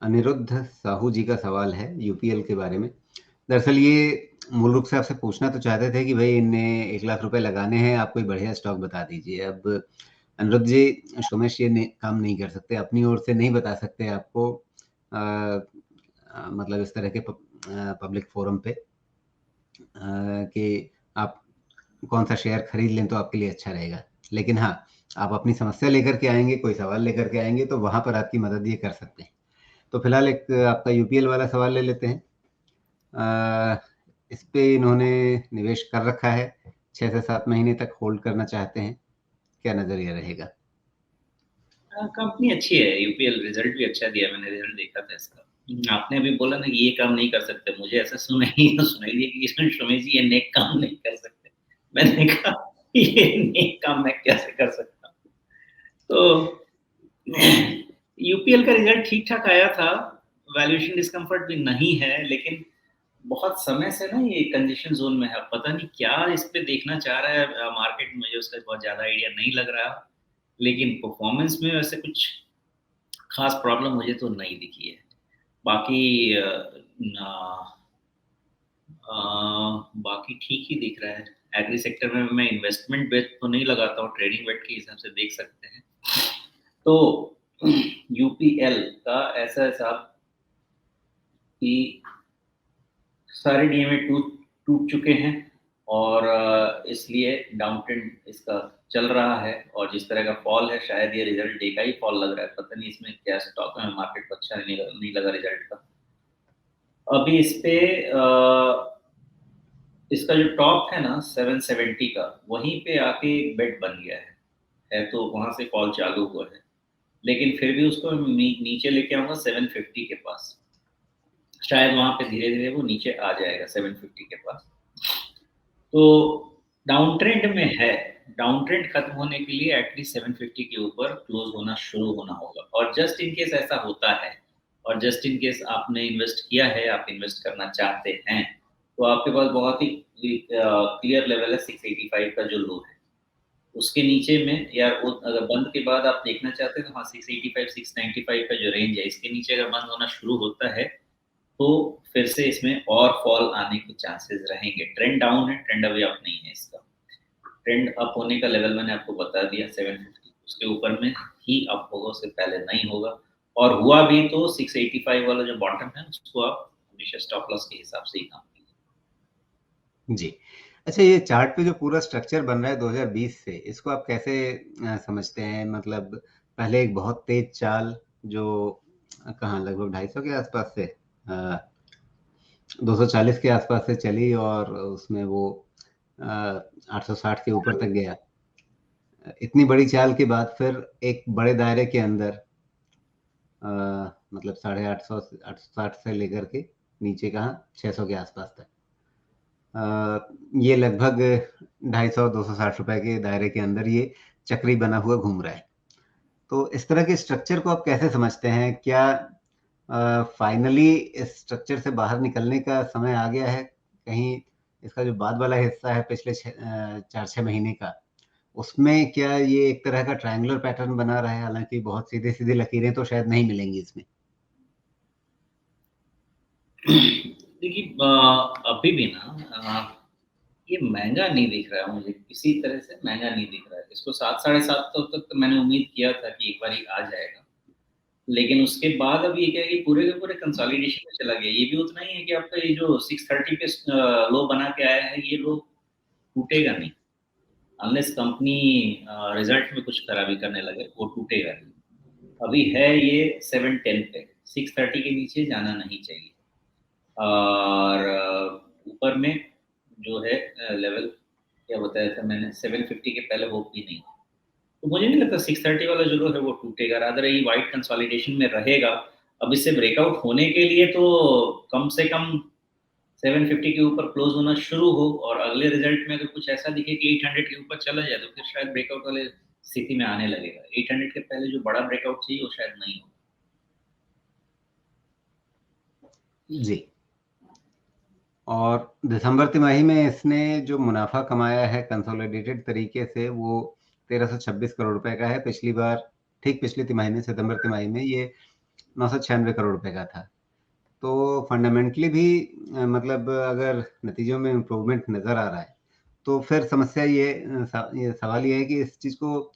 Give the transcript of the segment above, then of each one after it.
अनिरुद्ध साहू जी का सवाल है यूपीएल के बारे में। दरअसल ये मूल रूप से आपसे पूछना तो चाहते थे कि भाई इन्हें 1 लाख रुपए लगाने हैं, आप कोई बढ़िया स्टॉक बता दीजिए। अब अनिरुद्ध जी, सोमेश ये काम नहीं कर सकते, अपनी ओर से नहीं बता सकते आपको मतलब इस तरह के पब्लिक फोरम पे कि आप कौन सा शेयर खरीद लें तो आपके लिए अच्छा रहेगा। लेकिन हाँ, आप अपनी समस्या लेकर के आएंगे, कोई सवाल लेकर के आएंगे तो वहां पर आपकी मदद ये कर सकते हैं। तो फिलहाल एक आपका यूपीएल वाला सवाल ले लेते हैं। इस पे इन्होंने निवेश कर रखा है, 6 से 7 महीने तक होल्ड करना चाहते हैं, क्या नजरिया रहेगा? कंपनी अच्छी है, यूपीएल रिजल्ट भी अच्छा दिया, मैंने रिजल्ट देखा था इसका। आपने अभी बोला ना कि ये काम नहीं कर सकते, मुझे ऐसा सुनाई दिया कि इसमें सुमेश जी ये नेक काम नहीं कर सकते। मैंने कहा ये नेक काम मैं कैसे कर सकता हूँ? तो यूपीएल का रिजल्ट ठीक ठाक आया था, वैल्यूएशन डिस्कम्फर्ट भी नहीं है, लेकिन बहुत समय से ना ये कंजेशन जोन में है। पता नहीं क्या इस पे देखना चाह रहा है मार्केट, मुझे उसका बहुत ज्यादा आइडिया नहीं लग रहा, लेकिन परफॉर्मेंस में वैसे कुछ खास प्रॉब्लम मुझे तो नहीं दिखी है। बाकी बाकी ठीक ही दिख रहा है। एग्री सेक्टर में मैं इन्वेस्टमेंट बेट तो नहीं लगाता हूँ, ट्रेडिंग बेट के हिसाब से देख सकते हैं। तो यूपीएल का ऐसा हिसाब कि सारे डीएमए टूट टूट चुके हैं और इसलिए डाउन ट्रेंड इसका चल रहा है। और जिस तरह का फॉल है, शायद ये रिजल्ट डे का ही फॉल लग रहा है। पता नहीं इसमें क्या स्टॉक है, मार्केट को अच्छा नहीं लगा रिजल्ट का। अभी इस पे इसका जो टॉप है ना 770 का, वहीं पे आके एक बेट बन गया है तो वहां से फॉल चालू हुआ है, लेकिन फिर भी उसको नीचे लेके आऊंगा 750 के पास। शायद वहां पे धीरे धीरे वो नीचे आ जाएगा 750 के पास। तो डाउन ट्रेंड में है, डाउन ट्रेंड खत्म होने के लिए एटलीस्ट 750 के ऊपर क्लोज होना शुरू होना होगा। और जस्ट इन केस ऐसा होता है, और जस्ट इन केस आपने इन्वेस्ट किया है, आप इन्वेस्ट करना चाहते हैं, तो आपके पास बहुत ही क्लियर लेवल है 685 का जो लो है, उसके नीचे में या अगर बंद के बाद आप देखना चाहते हैं तो हाँ 685 695 का जो रेंज है, इसके नीचे अगर बंद होना शुरू होता है तो फिर से इसमें और फॉल आने के चांसेस रहेंगे। ट्रेंड डाउन है, ट्रेंड अभी अप नहीं है इसका। ट्रेंड अप होने का लेवल मैंने आपको बता दिया 750, उसके ऊपर में ही अप होगा, उससे पहले नहीं होगा। और हुआ भी तो 685 वाला जो बॉटम है उसको आप हमेशा स्टॉप लॉस के हिसाब से ही काम कीजिए। जी। अच्छा, ये चार्ट पे जो पूरा स्ट्रक्चर बन रहा है 2020 से, इसको आप कैसे समझते हैं? मतलब पहले एक बहुत तेज चाल जो कहाँ लगभग 250 के आसपास से 240 के आसपास से चली और उसमें वो 860 के ऊपर तक गया। इतनी बड़ी चाल के बाद फिर एक बड़े दायरे के अंदर मतलब 850 860 से लेकर के नीचे कहाँ 600 के आसपास तक, ये लगभग 250 260 रुपए के दायरे के अंदर ये चक्री बना हुआ घूम रहा है। तो इस तरह के स्ट्रक्चर को आप कैसे समझते हैं? क्या फाइनली इस स्ट्रक्चर से बाहर निकलने का समय आ गया है? कहीं इसका जो बाद वाला हिस्सा है पिछले 4-6 महीने का, उसमें क्या ये एक तरह का ट्रायंगुलर पैटर्न बना रहा है? हालांकि बहुत सीधे सीधे लकीरें तो शायद नहीं मिलेंगी इसमें। देखिए अभी भी ना ये महंगा नहीं दिख रहा है मुझे, किसी तरह से महंगा नहीं दिख रहा है। इसको 7 साढ़े 7 तक तो मैंने उम्मीद किया था कि एक बार ही आ जाएगा, लेकिन उसके बाद अभी ये क्या है कि पूरे के पूरे कंसोलिडेशन में चला गया। ये भी उतना ही है कि आपका ये जो 630 पे लो बना के आया है, ये लो टूटेगा नहीं अनलेस कंपनी रिजल्ट में कुछ खराबी करने लगे, वो टूटेगा नहीं। अभी है ये 710 पे, 630 के नीचे जाना नहीं चाहिए। और ऊपर में जो है लेवल क्या बताया था मैंने, 750 के पहले होप भी नहीं। तो मुझे नहीं लगता 630 वाला जो लो है वो टूटेगा, रादर ये वाइट कंसोलिडेशन में रहेगा। अब इससे ब्रेकआउट होने के लिए तो कम से कम 750 के ऊपर क्लोज होना शुरू हो, और अगले रिजल्ट में अगर कुछ ऐसा दिखे कि 800 के ऊपर चला जाए तो फिर शायद ब्रेकआउट वाले स्थिति में आने लगेगा। 800 के पहले जो बड़ा ब्रेकआउट चाहिए वो शायद नहीं हो। जी। और दिसंबर तिमाही में इसने जो मुनाफा कमाया है कंसोलिडेटेड तरीके से, वो 1326 करोड़ रुपए का है। पिछली बार ठीक पिछली तिमाही में, सितंबर तिमाही में, ये 996 करोड़ रुपए का था। तो फंडामेंटली भी मतलब अगर नतीजों में इम्प्रूवमेंट नज़र आ रहा है, तो फिर समस्या ये सवाल ये है कि इस चीज़ को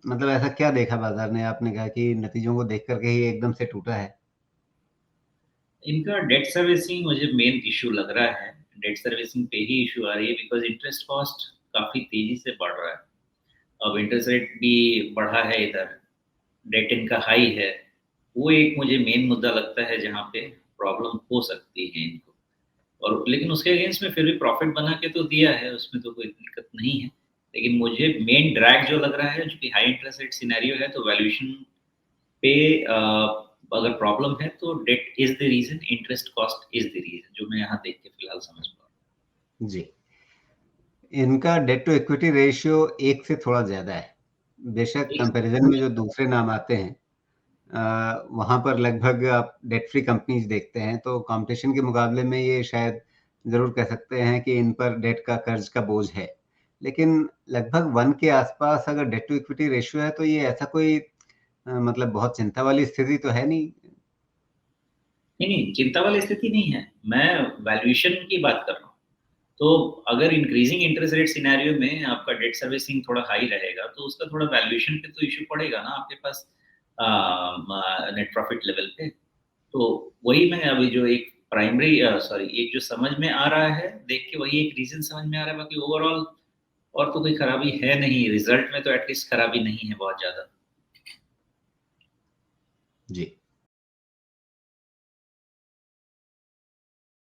मतलब ऐसा क्या देखा बाज़ार ने? आपने कहा कि नतीजों को देख कर के ही एकदम से टूटा है। इनका डेट सर्विसिंग मुझे मेन इश्यू लग रहा है। डेट सर्विसिंग पे ही इश्यू आ रही है बिकॉज़ इंटरेस्ट कॉस्ट काफ़ी तेज़ी से बढ़ रहा है। अब इंटरेस्ट रेट भी बढ़ा है इधर, डेट इनका हाई है। वो एक मुझे मेन मुद्दा लगता है जहाँ पे प्रॉब्लम हो सकती है इनको। और लेकिन उसके अगेंस्ट में फिर भी प्रॉफ़िट बना के तो दिया है, उसमें तो कोई दिक्कत नहीं है। लेकिन मुझे मेन ड्रैग जो लग रहा है, चूँकि हाई इंटरेस्ट रेट सिनेरियो है, तो वैल्यूएशन पे अगर प्रॉब्लम है तो that is the reason, interest cost is the reason, जो मैं यहाँ देख के फिलहाल समझ पा रहा जी। इनका डेट टू इक्विटी रेशियो 1 से थोड़ा ज़्यादा है। बेशक हूँ। एक कंपैरिज़न में जो दूसरे नाम आते हैं वहाँ पर लगभग आप डेट फ्री कंपनीज़ देखते हैं, तो कॉम्पिटिशन के मुकाबले में ये शायद ज़रूर कह सकते हैं कि इन पर डेट का कर्ज का बोझ है। लेकिन लगभग 1 के आसपास अगर डेट टू इक्विटी रेशियो है, तो ये ऐसा कोई मतलब बहुत चिंता वाली स्थिति तो है नहीं। नहीं, नहीं, चिंता वाली स्थिति नहीं है। मैं वैल्यूएशन की बात कर रहा हूँ। तो अगर इंक्रीजिंग इंटरेस्ट रेट सिनेरियो में आपका डेट सर्विसिंग थोड़ा हाई रहेगा, तो उसका थोड़ा वैल्यूएशन पे तो इश्यू पड़ेगा ना आपके पास नेट प्रॉफिट लेवल पे। तो वही मैं अभी जो एक प्राइमरी सॉरी एक जो समझ में आ रहा है, देख के वही एक रीज़न समझ में आ रहा है, बाकी ओवरऑल और तो कोई खराबी है नहीं, रिज़ल्ट में तो एट लीस्ट खराबी नहीं है बहुत ज़्यादा। जी।